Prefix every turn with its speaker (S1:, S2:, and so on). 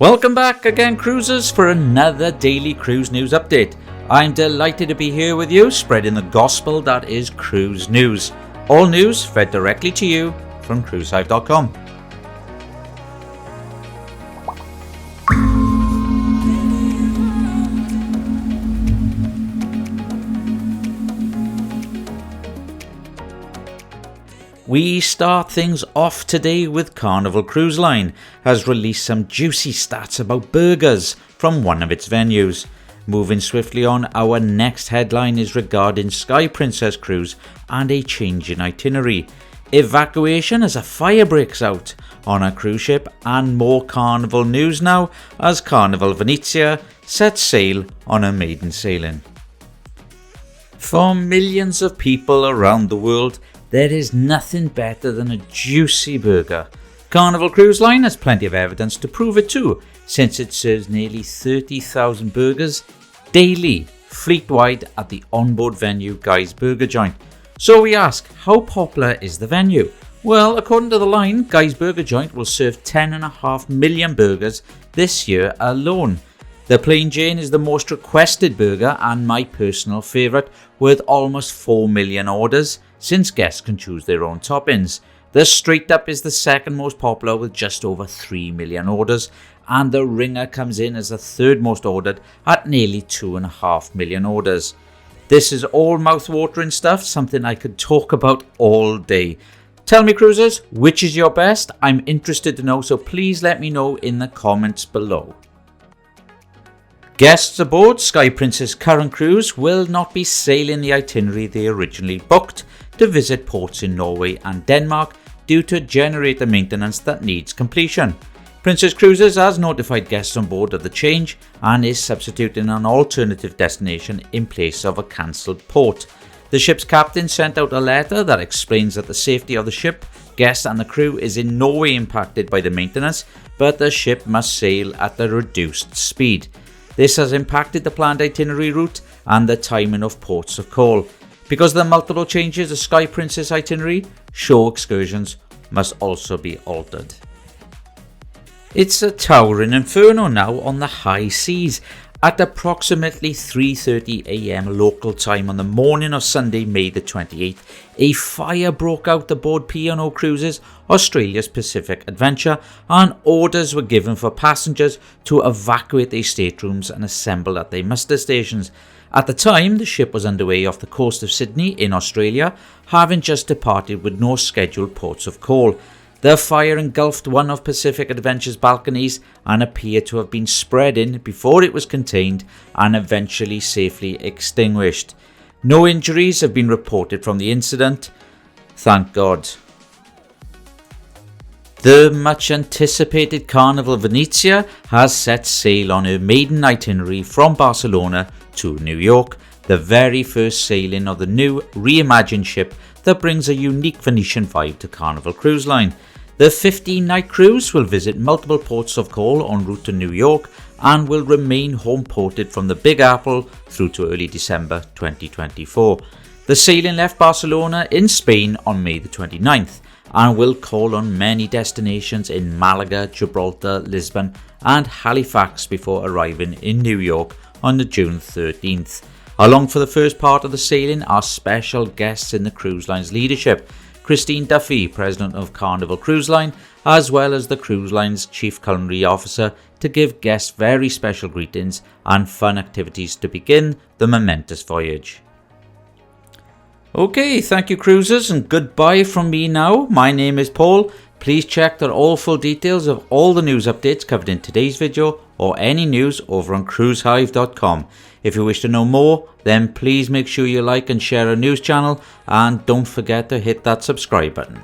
S1: Welcome back again, cruisers, for another daily cruise news update. I'm delighted to be here with you, spreading the gospel that is cruise news. All news fed directly to you from cruisehive.com. We start things off today with Carnival Cruise Line has released some juicy stats about burgers from one of its venues. Moving swiftly on, our next headline is regarding Sky Princess Cruise and a change in itinerary. Evacuation as a fire breaks out on a cruise ship, and more Carnival news now as Carnival Venezia sets sail on a maiden sailing. For millions of people around the world, there is nothing better than a juicy burger. Carnival Cruise Line has plenty of evidence to prove it too, since it serves nearly 30,000 burgers daily, fleet-wide at the onboard venue Guy's Burger Joint. So we ask, how popular is the venue? Well, according to the line, Guy's Burger Joint will serve 10.5 million burgers this year alone. The Plain Jane is the most requested burger and my personal favourite, with almost 4 million orders, since guests can choose their own toppings. The Straight Up is the second most popular with just over 3 million orders, and the Ringer comes in as the third most ordered at nearly 2.5 million orders. This is all mouth-watering stuff, something I could talk about all day. Tell me, cruisers, which is your best? I'm interested to know, so please let me know in the comments below. Guests aboard Sky Princess current cruise will not be sailing the itinerary they originally booked to visit ports in Norway and Denmark due to generator maintenance that needs completion. Princess Cruises has notified guests on board of the change and is substituting an alternative destination in place of a cancelled port. The ship's captain sent out a letter that explains that the safety of the ship, guests and the crew is in no way impacted by the maintenance, but the ship must sail at a reduced speed. This has impacted the planned itinerary route and the timing of ports of call. Because of the multiple changes to Sky Princess itinerary, shore excursions must also be altered. It's a towering inferno now on the high seas. At approximately 3:30 AM local time on the morning of Sunday, May the 28th, a fire broke out aboard P&O Cruises, Australia's Pacific Adventure, and orders were given for passengers to evacuate their staterooms and assemble at their muster stations. At the time, the ship was underway off the coast of Sydney in Australia, having just departed with no scheduled ports of call. The fire engulfed one of Pacific Adventure's balconies and appeared to have been spreading before it was contained and eventually safely extinguished. No injuries have been reported from the incident, thank God. The much anticipated Carnival Venezia has set sail on her maiden itinerary from Barcelona to New York, the very first sailing of the new reimagined ship that brings a unique Venetian vibe to Carnival Cruise Line. The 15-night cruise will visit multiple ports of call en route to New York and will remain home ported from the Big Apple through to early December 2024. The sailing left Barcelona in Spain on May the 29th and will call on many destinations in Malaga, Gibraltar, Lisbon and Halifax before arriving in New York on the June 13th. Along for the first part of the sailing are special guests in the cruise line's leadership, Christine Duffy, President of Carnival Cruise Line, as well as the cruise line's Chief Culinary Officer, to give guests very special greetings and fun activities to begin the momentous voyage. Okay, thank you cruisers, and goodbye from me now. My name is Paul. Please check that all full details of all the news updates covered in today's video or any news over on cruisehive.com. If you wish to know more, then please make sure you like and share our news channel, and don't forget to hit that subscribe button.